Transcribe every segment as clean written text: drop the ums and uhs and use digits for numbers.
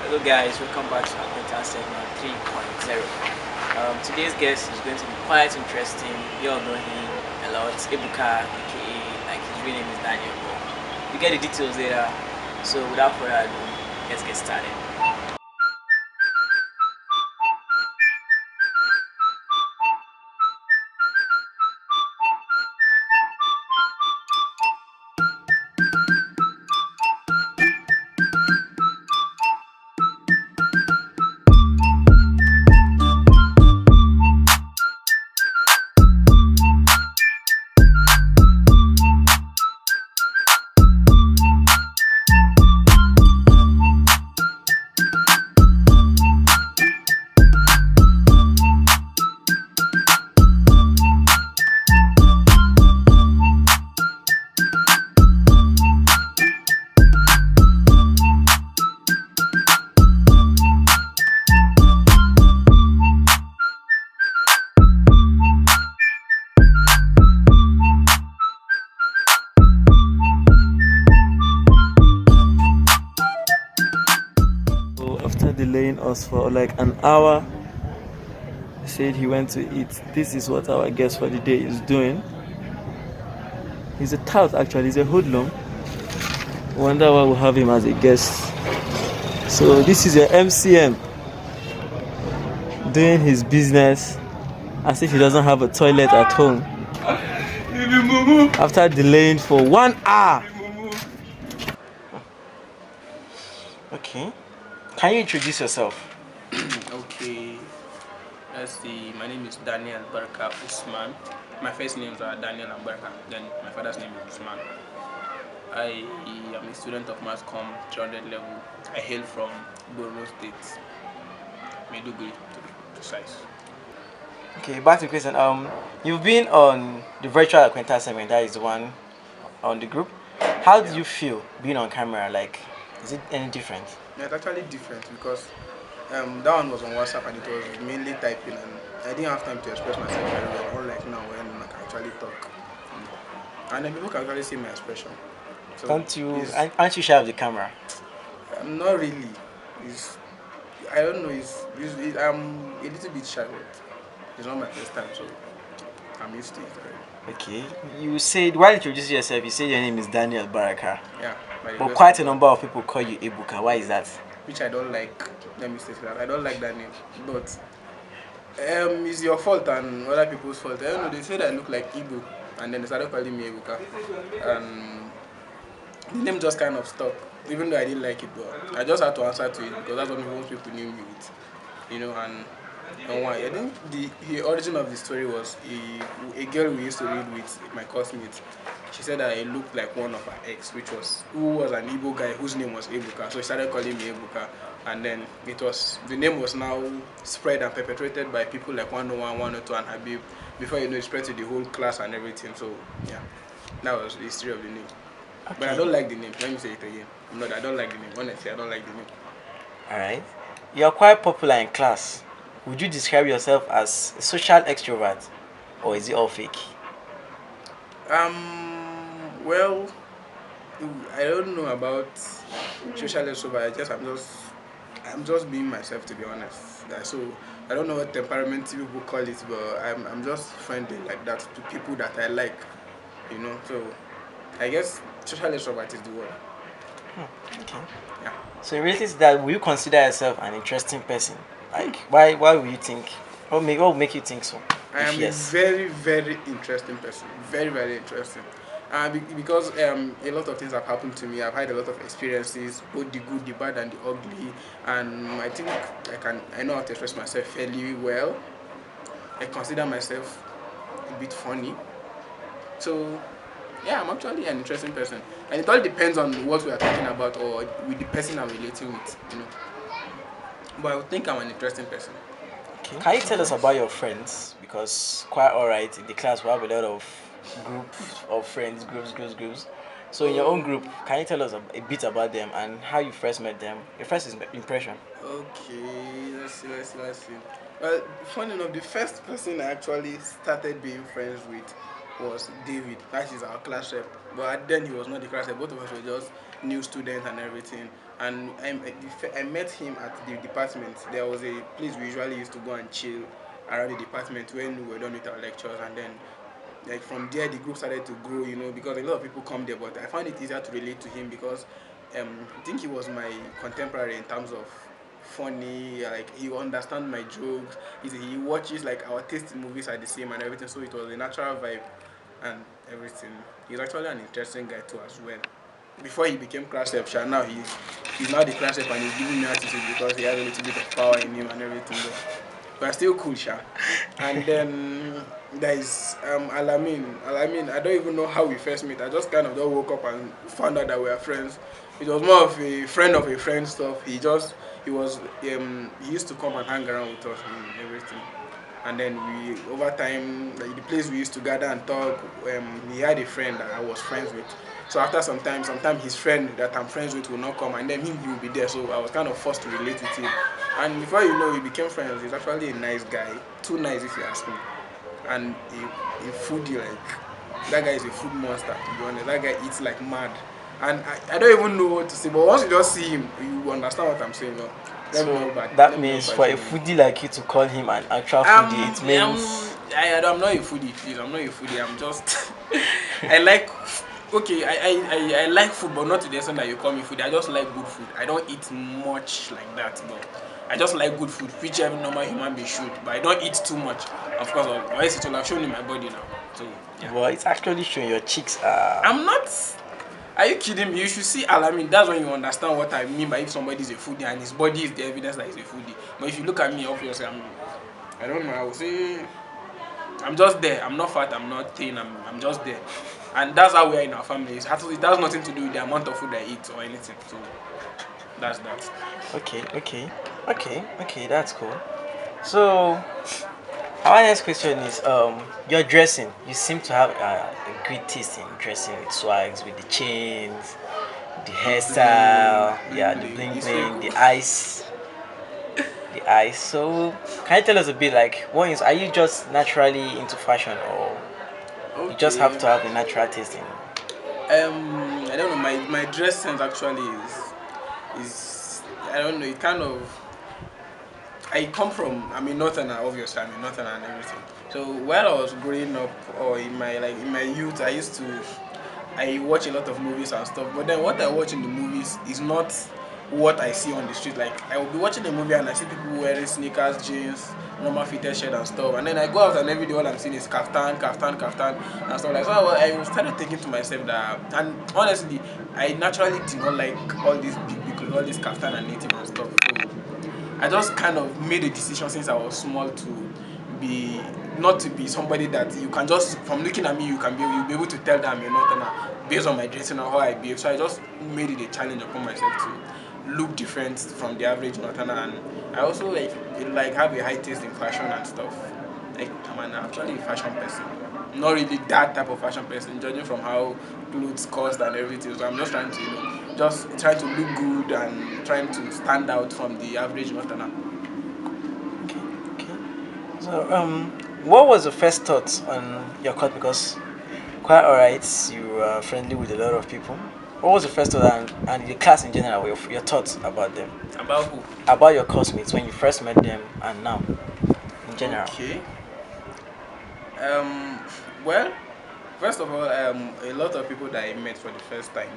Hello guys, welcome back to Acquaintance segment 3.0. Today's guest is going to be quite interesting. You all know him a lot, Ebuka, aka like his real name is Daniel. But you get the details later. So without further ado, let's get started. So after delaying us for like an hour, he said he went to eat. This is what our guest for the day is doing. He's a tout actually, he's a hoodlum. Wonder why we have him as a guest. So this is your MCM doing his business as if he doesn't have a toilet at home. After delaying for 1 hour. Okay. Can you introduce yourself? Okay, let's see. My name is Daniel Barka Usman. My first names are Daniel and Barka. Then my father's name is Usman. I am a student of Mass Com 300 level. I hail from Borno State, Maiduguri to be precise. Okay, back to the question. You've been on the virtual acquaintance segment. That is the one on the group. How do you feel being on camera? Like, is it any different? Yeah, it's actually different because that one was on WhatsApp and it was mainly typing, and I didn't have time to express myself very well. Unlike now when I can actually talk, and then people can actually see my expression. So Don't you? it's- Aren't you shy of the camera? Not really. It's, I don't know. I'm a little bit shy, but it's not my first time, so I'm used to it already. Okay. You said while introducing yourself, you said your name is Daniel Baraka, Yeah, by the but grace quite of a God, number of people call you Ebuka. Why is that? which I don't like. Let me say that I don't like that name, but it's your fault and other people's fault. I don't know. They said I look like Igbo, and then they started calling me Ebuka, and the name just kind of stuck. Even though I didn't like it, but I just had to answer to it because that's what most people knew me with, and why? I think the origin of the story was a girl we used to read with, my classmate. She said that I looked like one of her ex, who was an Igbo guy whose name was Ebuka. So she started calling me Ebuka, and then the name was now spread and perpetrated by people like 101, 102, and Habib. Before you know, it spread to the whole class and everything. So yeah, that was the history of the name. But I don't like the name. Let me say it again. I don't like the name. Honestly, I don't like the name. All right. You are quite popular in class. Would you describe yourself as a social extrovert, or is it all fake? Well, I don't know about social extrovert. I'm just being myself, to be honest. So I don't know what temperament people call it, but I'm just friendly like that to people that I like. So I guess social extrovert is the word. Okay. Yeah. So in reality, that will you consider yourself an interesting person? Like, why will you think? What will make you think so? I If am a yes. very, very interesting person. Very, very interesting. Because a lot of things have happened to me. I've had a lot of experiences, both the good, the bad, and the ugly. And I think I know how to express myself fairly well. I consider myself a bit funny. So, yeah, I'm actually an interesting person. And it all depends on what we are talking about or with the person I'm relating with. But I would think I'm an interesting person. Okay. Can you tell us about your friends? Because quite alright, in the class we have a lot of groups of friends, groups. So in your own group, can you tell us a bit about them and how you first met them? Your first impression. Okay, let's see. Well, funny enough, the first person I actually started being friends with was David. That is our class rep. But then he was not the class rep. Both of us were just new students and everything. And I met him at the department. There was a place we usually used to go and chill around the department when we were done with our lectures, and then like from there the group started to grow, because a lot of people come there. But I found it easier to relate to him because I think he was my contemporary in terms of funny. Like he understands my jokes. He watches, like, our taste in movies are the same and everything, so it was a natural vibe and everything. He's actually an interesting guy too as well. Before he became Crash Rep, now he's now the Crash Rep and he's giving me attitude because he has a little bit of power in him and everything. But still cool, Sha. And then there is Alamin. Alamin, I don't even know how we first met. I just kind of just woke up and found out that we are friends. It was more of a friend stuff. He used to come and hang around with us and everything. And then over time, like the place we used to gather and talk, he had a friend that I was friends with. So after sometimes his friend that I'm friends with will not come, and then he will be there. So I was kind of forced to relate with him. And before you know, we became friends. He's actually a nice guy, too nice if you ask me. And a foodie, like that guy is a food monster. To be honest, that guy eats like mad. And I don't even know what to say. But once you just see him, you understand what I'm saying. No? So that means for a foodie like you to call him an actual foodie, it means I'm not a foodie, please. I'm not a foodie. I'm just I like. Okay, I like food, but not to the extent that you call me foodie. I just like good food. I don't eat much like that, but I just like good food, which every normal human being should. But I don't eat too much, of course. Otherwise, it will have shown in my body now. So yeah. Well, it's actually showing your cheeks are. I'm not. Are you kidding me? You should see Alamin. That's when you understand what I mean by if somebody is a foodie and his body is the evidence that he's a foodie. But if you look at me, obviously, I don't know. I would say I'm just there. I'm not fat. I'm not thin. I'm just there. And that's how we are in our family. It has nothing to do with the amount of food I eat or anything. So that's that. Okay. That's cool. So our next question is your dressing. You seem to have a great taste in dressing with swags, with the chains, the hairstyle, the bling bling, the eyes. So can you tell us a bit, like, are you just naturally into fashion, or you just have to have a natural taste in? I don't know. My dress sense actually is I don't know. It kind of. I'm a northerner, obviously. I'm a northerner and everything. So while I was growing up, or in my youth, I watch a lot of movies and stuff. But then what I watch in the movies is not what I see on the street. Like, I will be watching a movie and I see people wearing sneakers, jeans, normal fitted shirt and stuff. And then I go out and every day all I'm seeing is kaftan and stuff like. So I started thinking to myself that, and honestly, I naturally did not like all these big all this kaftan and native and stuff. So I just kind of made a decision since I was small to be not to be somebody that you can just, from looking at me, you'll be able to tell that I'm a northerner based on my dressing or how I behave. So I just made it a challenge upon myself to look different from the average northerner, and I also like have a high taste in fashion and stuff. Like, I'm actually a fashion person. Not really that type of fashion person, judging from how clothes cost and everything. So I'm just trying to, just trying to look good and trying to stand out from the average northerner. Okay. So what was the first thought on your cut? Because quite alright, you are friendly with a lot of people. What was the first thought and the class in general, your thoughts about them? About who? About your classmates when you first met them and now, in general. Okay. Well, first of all, a lot of people that I met for the first time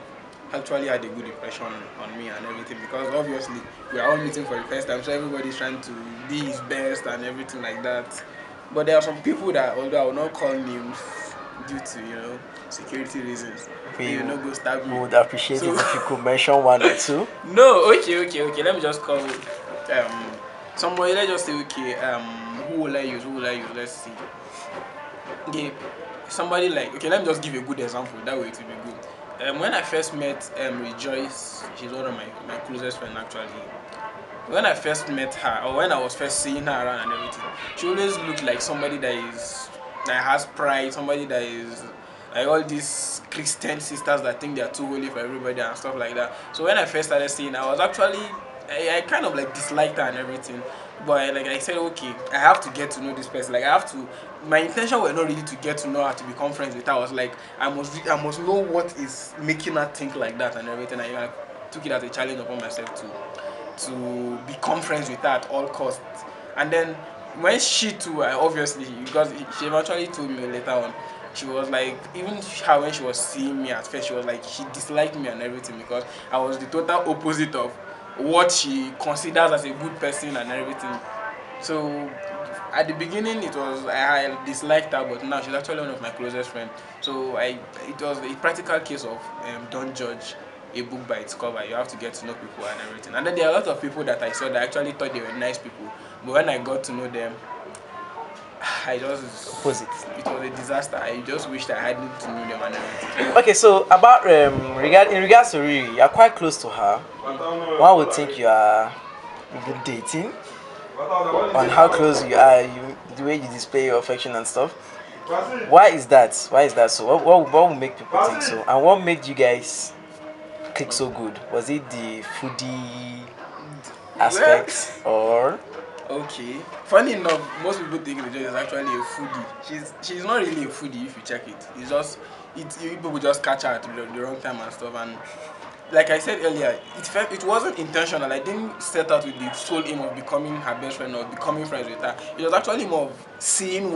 actually had a good impression on me and everything, because obviously we are all meeting for the first time, so everybody's trying to be his best and everything like that. But there are some people that, although I will not call names due to security reasons, We go stab me. would appreciate it if you could mention one or two. No, okay. Let me just call somebody. Let's just say who will I use? Let's see. Okay, somebody like, okay, let me just give you a good example. That way it will be good. When I first met Rejoice, she's one of my closest friends actually. When I first met her, or when I was first seeing her around and everything, she always looked like somebody that has pride, somebody that is like all these Christian sisters that think they are too holy for everybody and stuff like that. So when I first started seeing her, I was actually, I kind of like disliked her and everything. But like I said, okay, I have to get to know this person. Like, my intention was not really to get to know her, to become friends with her. I was like, I must know what is making her think like that and everything. took it as a challenge upon myself to become friends with her at all costs. And then when she too, I obviously, because she eventually told me later on, she was like, even her when she was seeing me at first, she was like, she disliked me and everything because I was the total opposite of what she considers as a good person and everything. So at the beginning, it was I disliked her, but now she's actually one of my closest friends. So it was a practical case of don't judge a book by its cover. You have to get to know people and everything. And then there are a lot of people that I saw that actually thought they were nice people, but when I got to know them, I just Opposite. it was a disaster. I just wished I hadn't to know them and everything. Okay, so about in regards to Riri, you are quite close to her. One would think you are good dating on how close you are, the way you display your affection and stuff. Why is that? Why is that so? What will make people think so? And what made you guys click so good? Was it the foodie aspect or? Okay. Funny enough, most people think Rejoice is actually a foodie. She's not really a foodie if you check it. It's just people just catch her at the wrong time and stuff. And like I said earlier, it wasn't intentional. I didn't set out with the sole aim of becoming her best friend or becoming friends with her. It was actually more of seeing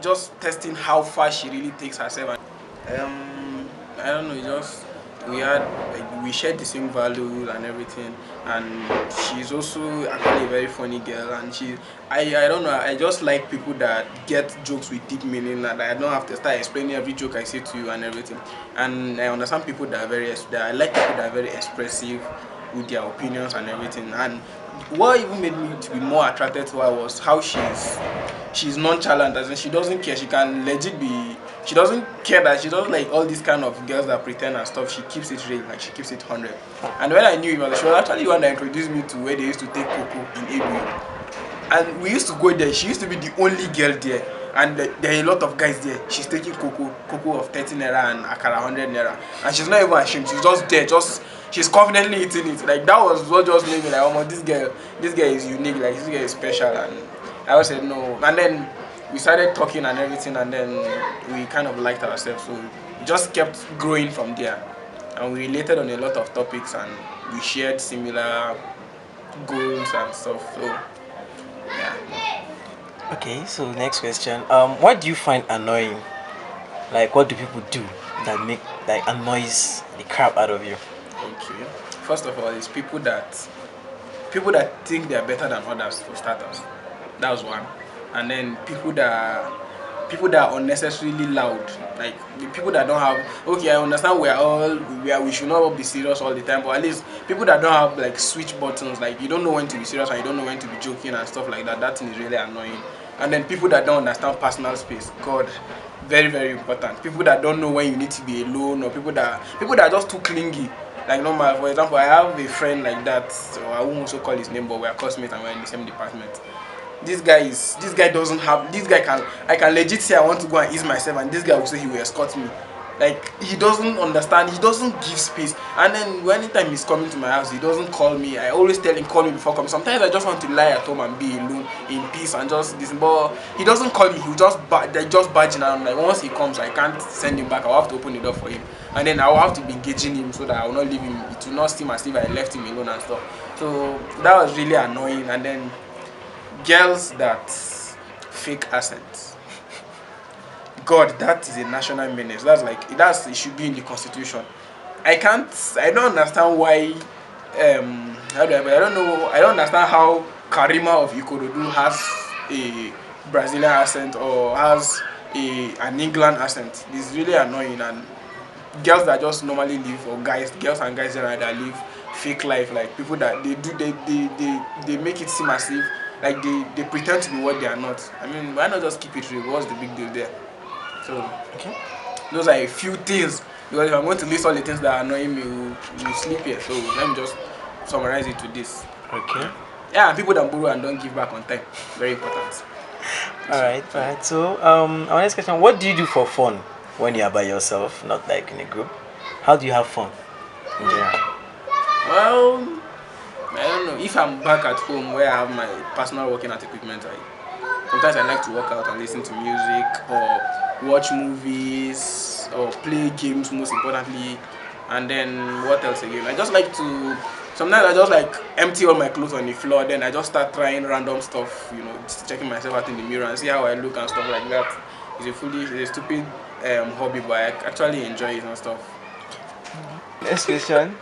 just testing how far she really takes herself. And I don't know. We shared the same values and everything, and she's also actually a very funny girl. And I don't know. I just like people that get jokes with deep meaning, and I don't have to start explaining every joke I say to you and everything. And I understand people that I like people that are very expressive with their opinions and everything. And what even made me to be more attracted to her was how she's nonchalant, as in she doesn't care. She can legit be. She doesn't care that she doesn't like all these kind of girls that pretend and stuff. She keeps it real, like she keeps it 100. And when I knew she was actually the one that introduced me to where they used to take cocoa in Abu. And we used to go there. She used to be the only girl there. And there are a lot of guys there. She's taking cocoa of 30 naira and akara 100 naira. And she's not even ashamed. She's just there, she's confidently eating it. Like that was what just made me like, oh my, this girl is unique. Like this girl is special. And I always said no. And then we started talking and everything, and then we kind of liked ourselves. So we just kept growing from there. And we related on a lot of topics, and we shared similar goals and stuff. So yeah. Okay, so next question. What do you find annoying? Like, what do people do that annoys the crap out of you? Okay. First of all, it's people that think they are better than others, for starters. That was one. And then people that are unnecessarily loud, like the people that don't have. Okay, I understand we should not be serious all the time, but at least people that don't have like switch buttons, like you don't know when to be serious and you don't know when to be joking and stuff like that. That thing is really annoying. And then people that don't understand personal space, God, very very important. People that don't know when you need to be alone, or people that are just too clingy. Like normal, for example, I have a friend like that, so I won't also call his name, but we're classmates and we're in the same department. This guy I can legit say I want to go and ease myself, and this guy will say he will escort me. Like he doesn't understand, he doesn't give space. And then anytime he's coming to my house, he doesn't call me. I always tell him call me before coming. Sometimes I just want to lie at home and be alone in peace and just this. But he doesn't call me. He'll just barging around. Like once he comes, I can't send him back. I'll have to open the door for him, and then I'll have to be engaging him so that I will not leave him. It will not seem as if I left him alone and stuff. So that was really annoying. And then girls that fake accents. God, that is a national menace. It should be in the constitution. I don't understand why. I don't understand how Karima of Ikorodu has a Brazilian accent or has an England accent. It's really annoying. And girls that just normally live, or girls and guys that live fake life, like people that they make it seem as if like they pretend to be what they are not. I mean, why not just keep it real? What's the big deal there? So, okay. Those are a few things. Because if I'm going to list all the things that are annoying me, we'll sleep here. So let me just summarize it to this. Okay. Yeah, and people that borrow and don't give back on time. Very important. Alright. So, our next question: what do you do for fun when you are by yourself, not like in a group? How do you have fun in general? Well, I don't know. If I'm back at home where I have my personal working out equipment, sometimes I like to work out and listen to music, or watch movies, or play games, most importantly. And then what else again? I just like to. Sometimes I just like empty all my clothes on the floor. Then I just start trying random stuff. Just checking myself out in the mirror and see how I look and stuff like that. It's a stupid hobby, but I actually enjoy it and stuff. Next question.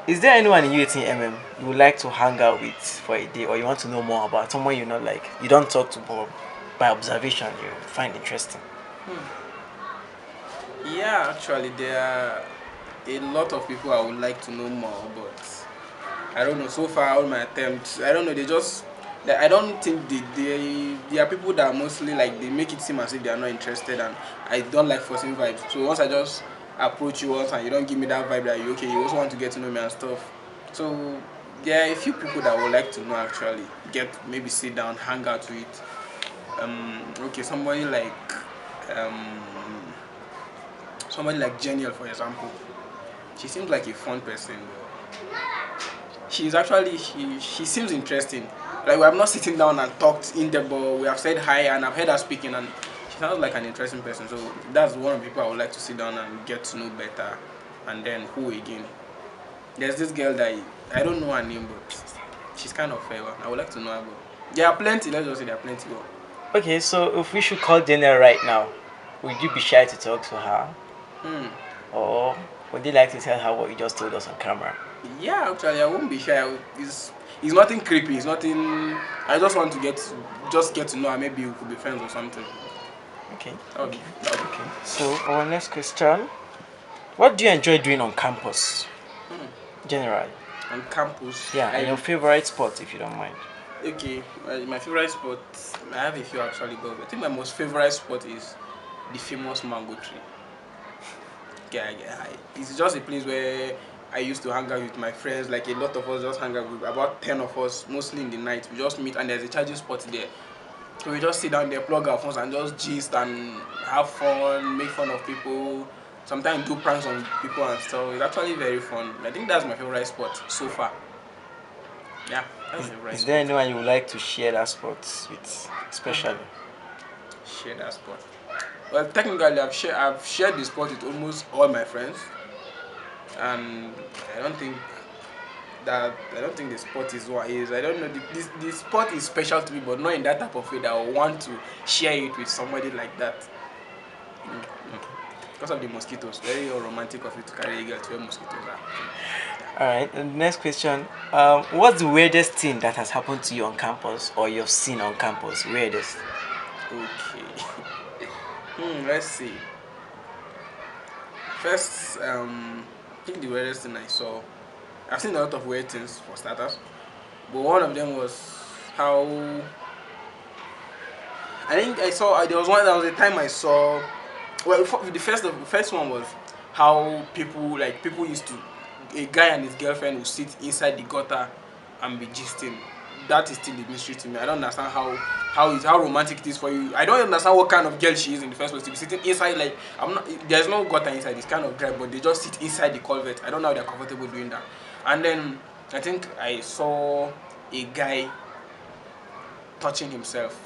Is there anyone in UATMM you would like to hang out with for a day, or you want to know more about someone you not like, you don't talk to, but by observation you find interesting? Yeah, actually, there are a lot of people I would like to know more, but I don't know. So far, all my attempts, I don't know. I don't think they are people that are mostly like they make it seem as if they are not interested, and I don't like forcing vibes. So once I just approach you once and you don't give me that vibe that you also want to get to know me and stuff. So there are a few people that I would like to know actually. Maybe sit down, hang out with. Okay, um somebody like Daniel, for example. She seems like a fun person. She seems interesting. Like we have not sitting down and talked in depth, but we have said hi and I've heard her speaking, and she sounds like an interesting person. So that's one of the people I would like to sit down and get to know better. And then who again? There's this girl that I don't know her name, but she's kind of fair. I would like to know her. But there are plenty. Let's just say there are plenty. Okay, so if we should call Daniel right now, would you be shy to talk to her? Or would you like to tell her what you just told us on camera? Yeah, actually, I won't be shy. It's nothing creepy. It's nothing. I just want to get to know her. Maybe we could be friends or something. Okay. Okay. So our next question: what do you enjoy doing on campus? Generally. On campus. Yeah, and your favorite spot, if you don't mind. Okay, my favorite spot. I have a few actually, but I think my most favorite spot is the famous mango tree. It's just a place where I used to hang out with my friends. Like a lot of us just hang out with about 10 of us, mostly in the night. We just meet and there's a charging spot there. So we just sit down there, plug our phones and just gist and have fun, make fun of people. Sometimes do pranks on people and stuff. It's actually very fun. I think that's my favorite spot so far. Yeah, that's my favorite Is spot. there anyone you would like to share that spot with, especially? Share that spot. Well, technically, I've shared the spot with almost all my friends, and I don't think the spot is what is. I don't know. The spot is special to me, but not in that type of way that I want to share it with somebody like that. Because of the mosquitoes, very romantic of you to carry a girl to where mosquitoes are. Alright, and the next question. What's the weirdest thing that has happened to you on campus or you've seen on campus? Weirdest? Okay. Let's see. First, I think the weirdest thing I saw. I've seen a lot of weird things for starters, but one of them was how I think I saw. There was a time I saw. Well, the first one was how people used to, a guy and his girlfriend would sit inside the gutter and be gisting. That is still a mystery to me. I don't understand how romantic it is for you. I don't understand what kind of girl she is in the first place to be sitting inside. Like there's no gutter inside. It's kind of dry, but they just sit inside the culvert. I don't know how they're comfortable doing that. And then I think I saw a guy touching himself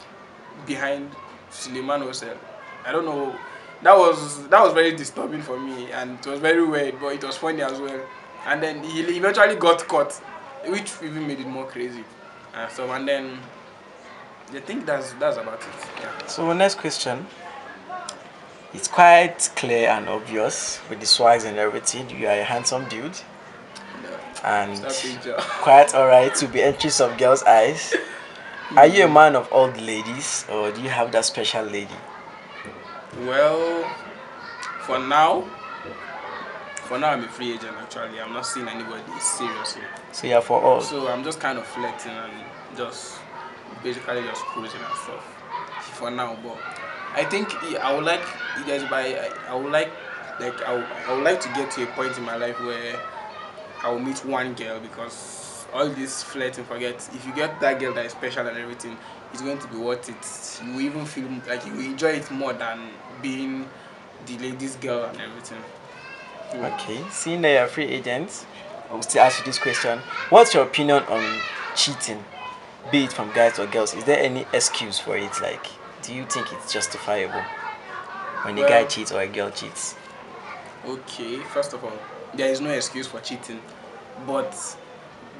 behind Suleiman Hosel. I don't know. That was very disturbing for me, and it was very weird, but it was funny as well. And then he eventually got caught, which even made it more crazy. And then I think that's about it. Yeah. So next question. It's quite clear and obvious with the swags and everything. You are a handsome dude. No, and picture. quite alright to be entering some girls' eyes. Are you a man of all the ladies, or do you have that special lady? Well, for now I'm a free agent actually. I'm not seeing anybody seriously. So yeah, for all. So I'm just kind of flirting and just basically just cruising and stuff for now. But I think I would like you guys I would like to get to a point in my life where I will meet one girl, because all this flirting, forget. If you get that girl that is special and everything, it's going to be worth it. You will even feel like you will enjoy it more than being the lady's girl and everything. Okay, seeing that you're a free agent, I will still ask you this question. What's your opinion on cheating, be it from guys or girls? Is there any excuse for it? Like, do you think it's justifiable when a guy cheats or a girl cheats? Okay, first of all, there is no excuse for cheating, but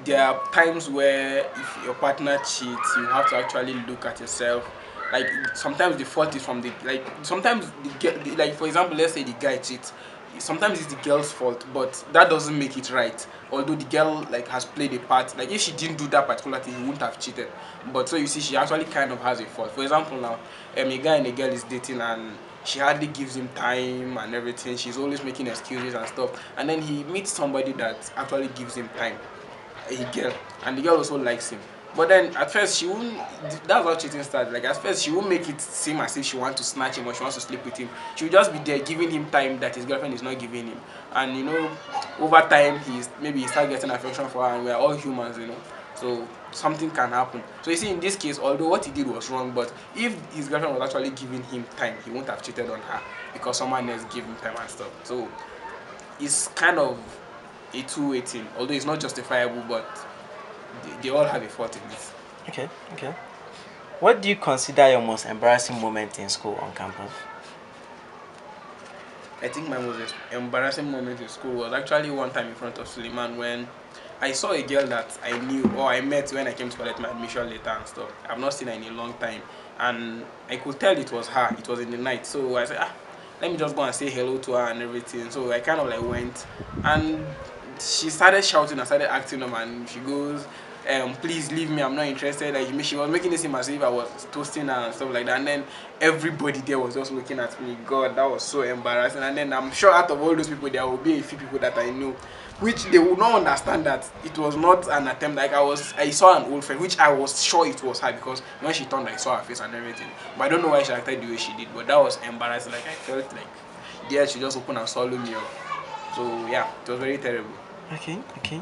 there are times where if your partner cheats, you have to actually look at yourself. Like sometimes the fault is from the like sometimes like for example, let's say the guy cheats. Sometimes it's the girl's fault, but that doesn't make it right. Although the girl like has played a part. Like if she didn't do that particular thing, he wouldn't have cheated. But so you see, she actually kind of has a fault. For example, now a guy and a girl is dating and she hardly gives him time and everything. She's always making excuses and stuff. And then he meets somebody that actually gives him time, a girl, and the girl also likes him. But then at first she won't. That's how cheating started. Like at first she won't make it seem as if she wants to snatch him or she wants to sleep with him. She will just be there giving him time that his girlfriend is not giving him. And over time maybe he start getting affection for her, and we are all humans, So something can happen. So you see, in this case, although what he did was wrong, but if his girlfriend was actually giving him time, he won't have cheated on her because someone else gave him time and stuff. So it's kind of a two-way thing, although it's not justifiable, but they all have a fault in this. Okay, okay. What do you consider your most embarrassing moment in school on campus? I think my most embarrassing moment in school was actually one time in front of Suleiman when I saw a girl that I knew or I met when I came to collect my admission letter and stuff. I've not seen her in a long time, and I could tell it was her. It was in the night, so I said, let me just go and say hello to her and everything. So I kind of like went, and she started shouting and started acting up, and she goes, please leave me, I'm not interested. Like she was making it seem as if I was toasting her and stuff like that. And then everybody there was just looking at me. God, that was so embarrassing. And then I'm sure out of all those people, there will be a few people that I knew, which they would not understand that it was not an attempt. Like I saw an old friend, which I was sure it was her because when she turned, I saw her face and everything. But I don't know why she acted the way she did. But that was embarrassing. Like I felt like, yeah, she just opened and swallowed me up. So yeah, it was very terrible. Okay, okay.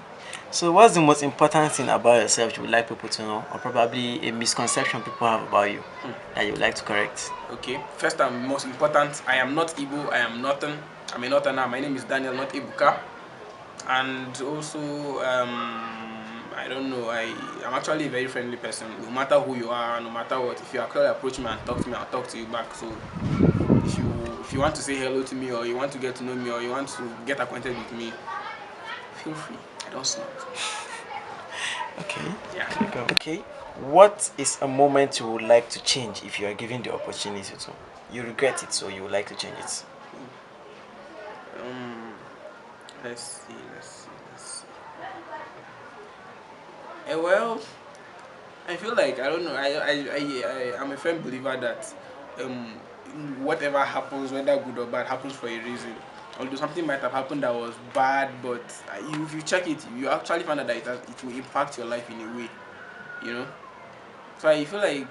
So what's the most important thing about yourself you would like people to know, or probably a misconception people have about you that you would like to correct? Okay, first and most important, I am not Igbo, I am nothing. I'm a northerner. My name is Daniel, not Ibuka. And also, I don't know, I'm actually a very friendly person. No matter who you are, no matter what, if you actually approach me and talk to me, I'll talk to you back. So if you want to say hello to me, or you want to get to know me, or you want to get acquainted with me, feel free. I don't snap. Okay. Yeah. Okay. What is a moment you would like to change if you are given the opportunity to? You regret it, so you would like to change it. Let's see. Well, I feel like, I don't know. I'm a firm believer that whatever happens, whether good or bad, happens for a reason. Although something might have happened that was bad, but if you check it, you actually find out that it will impact your life in a way, So I feel like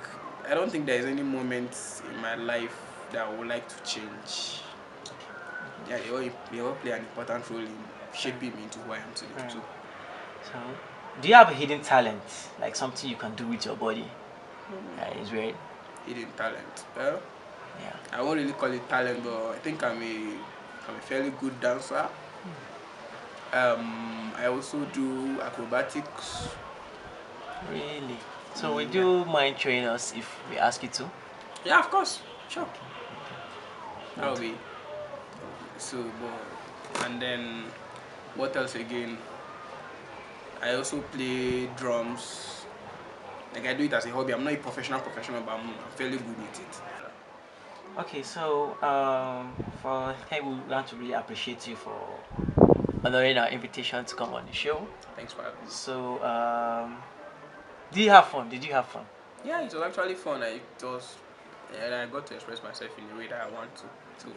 I don't think there is any moment in my life that I would like to change. Yeah, they all play an important role in shaping me into who I am today. Right. So, do you have a hidden talent, like something you can do with your body? Is very hidden talent. Well, yeah. I won't really call it talent, but I think I'm a fairly good dancer. I also do acrobatics. Really? So would you mind showing us if we ask you to? Yeah, of course. Sure. That'll be so. And then what else again? I also play drums. Like I do it as a hobby. I'm not a professional, but I'm fairly good with it. Okay, so for hey, we want to really appreciate you for honoring our invitation to come on the show. Thanks for having me. So did you have fun? Did you have fun? Yeah, it was actually fun. I got to express myself in a way that I want to. So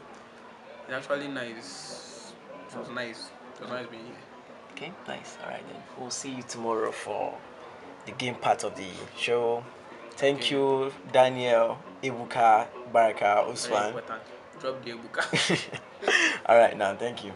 it's actually nice. It was nice. It was nice being here. Okay, nice. All right, then we'll see you tomorrow for the game part of the show. Thank you, Daniel, Ibuka, Barka, Usman. Very important. Drop the Ibuka. All right, now, thank you.